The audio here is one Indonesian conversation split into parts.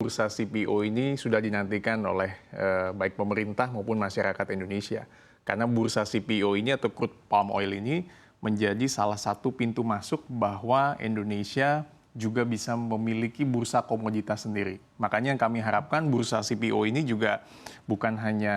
Bursa CPO ini sudah dinantikan oleh baik pemerintah maupun masyarakat Indonesia. Karena bursa CPO ini atau crude palm oil ini menjadi salah satu pintu masuk bahwa Indonesia juga bisa memiliki bursa komoditas sendiri. Makanya yang kami harapkan bursa CPO ini juga bukan hanya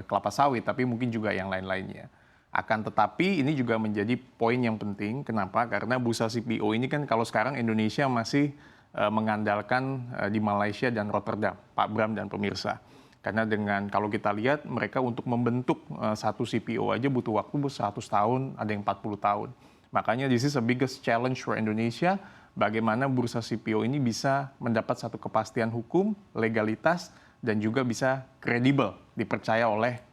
kelapa sawit, tapi mungkin juga yang lain-lainnya. Akan tetapi ini juga menjadi poin yang penting. Kenapa? Karena bursa CPO ini kan kalau sekarang Indonesia masih mengandalkan di Malaysia dan Rotterdam, Pak Bram dan pemirsa. Karena dengan kalau kita lihat mereka untuk membentuk satu CPO aja butuh waktu 100 tahun, ada yang 40 tahun. Makanya this is the biggest challenge for Indonesia, bagaimana bursa CPO ini bisa mendapat satu kepastian hukum, legalitas, dan juga bisa kredibel, dipercaya oleh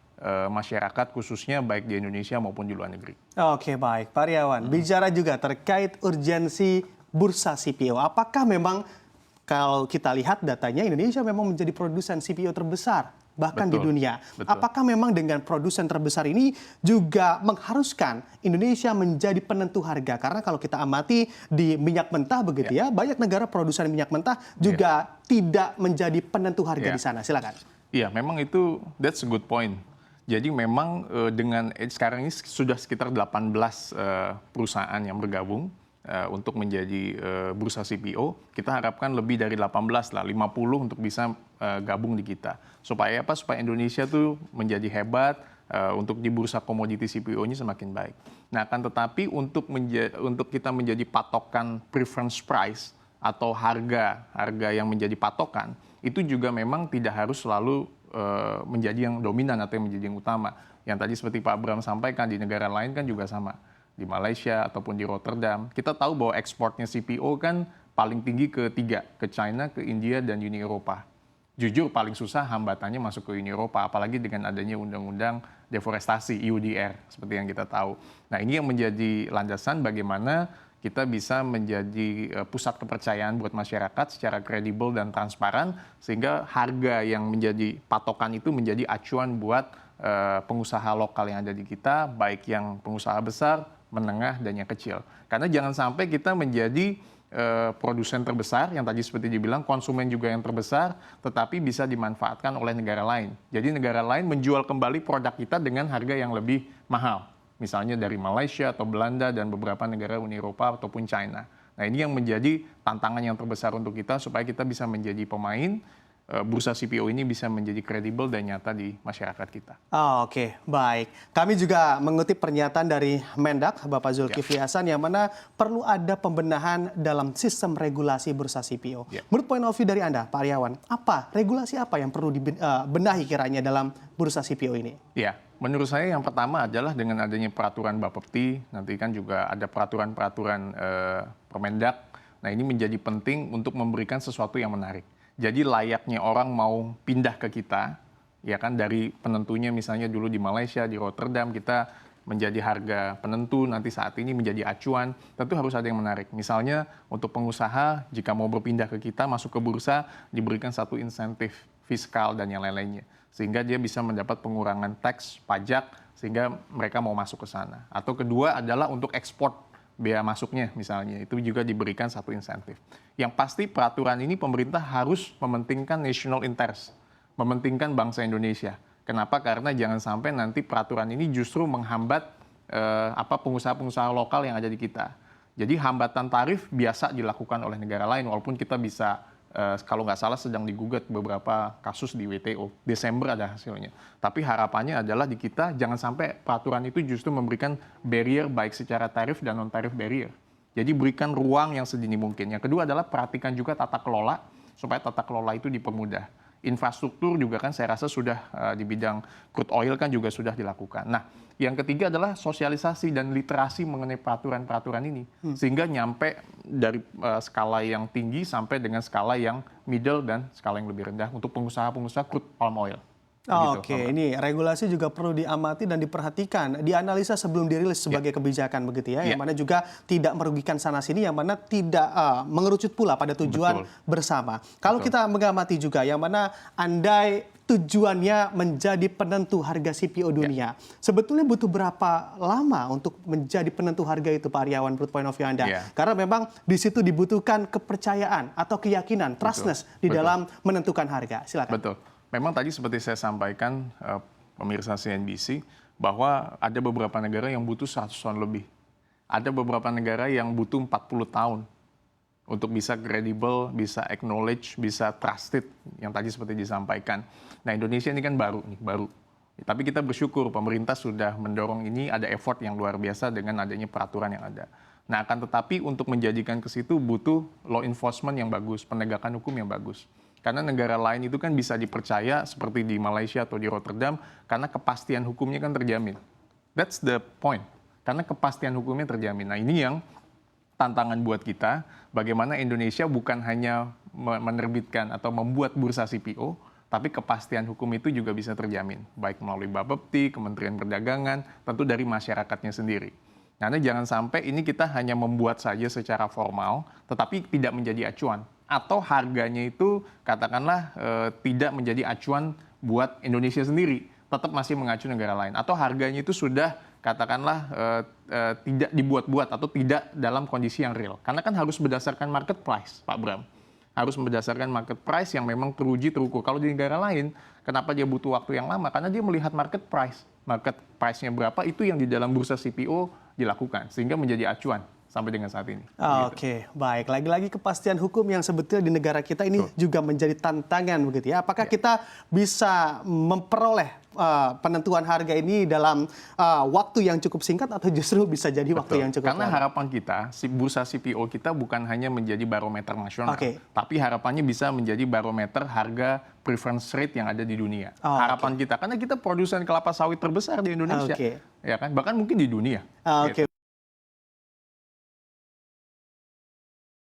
masyarakat khususnya baik di Indonesia maupun di luar negeri. Oke, baik. Pak Riawan, bicara juga terkait urgensi bursa CPO. Apakah memang kalau kita lihat datanya Indonesia memang menjadi produsen CPO terbesar bahkan di dunia. Apakah memang dengan produsen terbesar ini juga mengharuskan Indonesia menjadi penentu harga? Karena kalau kita amati di minyak mentah begitu ya, banyak negara produsen minyak mentah juga tidak menjadi penentu harga di sana. Silakan. Iya, memang itu that's a good point. Jadi memang dengan sekarang ini sudah sekitar 18 perusahaan yang bergabung untuk menjadi bursa CPO. Kita harapkan lebih dari 18 lah, 50 untuk bisa gabung di kita. Supaya apa? Supaya Indonesia tuh menjadi hebat untuk di bursa komoditi CPO-nya semakin baik. Nah, akan tetapi untuk kita menjadi patokan preference price atau harga yang menjadi patokan, itu juga memang tidak harus selalu menjadi yang dominan atau yang menjadi yang utama. Yang tadi seperti Pak Bram sampaikan, di negara lain kan juga sama. Di Malaysia ataupun di Rotterdam, kita tahu bahwa ekspornya CPO kan paling tinggi ke tiga, ke China, ke India, dan Uni Eropa. Jujur paling susah hambatannya masuk ke Uni Eropa, apalagi dengan adanya undang-undang deforestasi, EUDR, seperti yang kita tahu. Nah, ini yang menjadi landasan bagaimana kita bisa menjadi pusat kepercayaan buat masyarakat secara kredibel dan transparan, sehingga harga yang menjadi patokan itu menjadi acuan buat pengusaha lokal yang ada di kita, baik yang pengusaha besar, menengah, dan yang kecil. Karena jangan sampai kita menjadi produsen terbesar, yang tadi seperti dibilang, konsumen juga yang terbesar, tetapi bisa dimanfaatkan oleh negara lain. Jadi negara lain menjual kembali produk kita dengan harga yang lebih mahal. Misalnya dari Malaysia atau Belanda dan beberapa negara Uni Eropa ataupun China. Nah, ini yang menjadi tantangan yang terbesar untuk kita supaya kita bisa menjadi pemain, bursa CPO ini bisa menjadi kredibel dan nyata di masyarakat kita. Oke, baik. Kami juga mengutip pernyataan dari Mendak, Bapak Zulkifli Hasan, yang mana perlu ada pembenahan dalam sistem regulasi bursa CPO. Menurut point of view dari Anda, Pak Riawan, regulasi apa yang perlu dibenahi kiranya dalam bursa CPO ini? Ya, menurut saya yang pertama adalah dengan adanya peraturan Bapepti, nanti kan juga ada peraturan-peraturan Permendak. Nah, ini menjadi penting untuk memberikan sesuatu yang menarik. Jadi layaknya orang mau pindah ke kita, ya kan, dari penentunya misalnya dulu di Malaysia, di Rotterdam, kita menjadi harga penentu, nanti saat ini menjadi acuan, tentu harus ada yang menarik. Misalnya untuk pengusaha, jika mau berpindah ke kita, masuk ke bursa, diberikan satu insentif fiskal dan yang lain-lainnya. Sehingga dia bisa mendapat pengurangan tax, pajak, sehingga mereka mau masuk ke sana. Atau kedua adalah untuk ekspor, bea masuknya misalnya, itu juga diberikan satu insentif. Yang pasti peraturan ini pemerintah harus mementingkan national interest, mementingkan bangsa Indonesia. Kenapa? Karena jangan sampai nanti peraturan ini justru menghambat pengusaha-pengusaha lokal yang ada di kita. Jadi hambatan tarif biasa dilakukan oleh negara lain, walaupun kita bisa, kalau nggak salah sedang digugat beberapa kasus di WTO. Desember ada hasilnya. Tapi harapannya adalah di kita jangan sampai peraturan itu justru memberikan barrier baik secara tarif dan non-tarif barrier. Jadi berikan ruang yang sedini mungkin. Yang kedua adalah perhatikan juga tata kelola, supaya tata kelola itu dipermudah. Infrastruktur juga kan saya rasa sudah di bidang crude oil kan juga sudah dilakukan. Nah, yang ketiga adalah sosialisasi dan literasi mengenai peraturan-peraturan ini. Sehingga nyampe dari skala yang tinggi sampai dengan skala yang middle dan skala yang lebih rendah untuk pengusaha-pengusaha crude palm oil. Oke, ini regulasi juga perlu diamati dan diperhatikan, dianalisa sebelum dirilis sebagai kebijakan begitu ya, yang mana juga tidak merugikan sana-sini, yang mana tidak mengerucut pula pada tujuan bersama. Kalau kita mengamati juga, yang mana andai tujuannya menjadi penentu harga CPO dunia. Sebetulnya butuh berapa lama untuk menjadi penentu harga itu, Pak Aryawan, menurut point of view Anda? Karena memang di situ dibutuhkan kepercayaan atau keyakinan, trustness di dalam menentukan harga. Silakan. Betul. Memang tadi seperti saya sampaikan, pemirsa CNBC, bahwa ada beberapa negara yang butuh 100 tahun lebih. Ada beberapa negara yang butuh 40 tahun untuk bisa kredibel, bisa acknowledge, bisa trusted, yang tadi seperti disampaikan. Nah, Indonesia ini kan baru. Tapi kita bersyukur pemerintah sudah mendorong ini, ada effort yang luar biasa dengan adanya peraturan yang ada. Nah, akan tetapi untuk menjadikan ke situ butuh law enforcement yang bagus, penegakan hukum yang bagus. Karena negara lain itu kan bisa dipercaya seperti di Malaysia atau di Rotterdam, karena kepastian hukumnya kan terjamin. That's the point. Karena kepastian hukumnya terjamin. Nah, ini yang tantangan buat kita, bagaimana Indonesia bukan hanya menerbitkan atau membuat bursa CPO, tapi kepastian hukum itu juga bisa terjamin, baik melalui Bapepti, Kementerian Perdagangan, tentu dari masyarakatnya sendiri. Karena jangan sampai ini kita hanya membuat saja secara formal, tetapi tidak menjadi acuan. Atau harganya itu katakanlah tidak menjadi acuan buat Indonesia sendiri, tetap masih mengacu negara lain. Atau harganya itu sudah katakanlah tidak dibuat-buat atau tidak dalam kondisi yang real. Karena kan harus berdasarkan market price, Pak Bram. Harus berdasarkan market price yang memang teruji, terukur. Kalau di negara lain, kenapa dia butuh waktu yang lama? Karena dia melihat market price. Market price-nya berapa, itu yang di dalam bursa CPO dilakukan. Sehingga menjadi acuan sampai dengan saat ini. Oke, baik. Lagi-lagi kepastian hukum yang sebetulnya di negara kita ini juga menjadi tantangan begitu ya. Apakah kita bisa memperoleh penentuan harga ini dalam waktu yang cukup singkat atau justru bisa jadi waktu yang cukup Karena lama? harapan kita, bursa CPO kita bukan hanya menjadi barometer nasional, tapi harapannya bisa menjadi barometer harga preference rate yang ada di dunia. Harapan kita, karena kita produsen kelapa sawit terbesar di Indonesia, ya kan? Bahkan mungkin di dunia. Oke.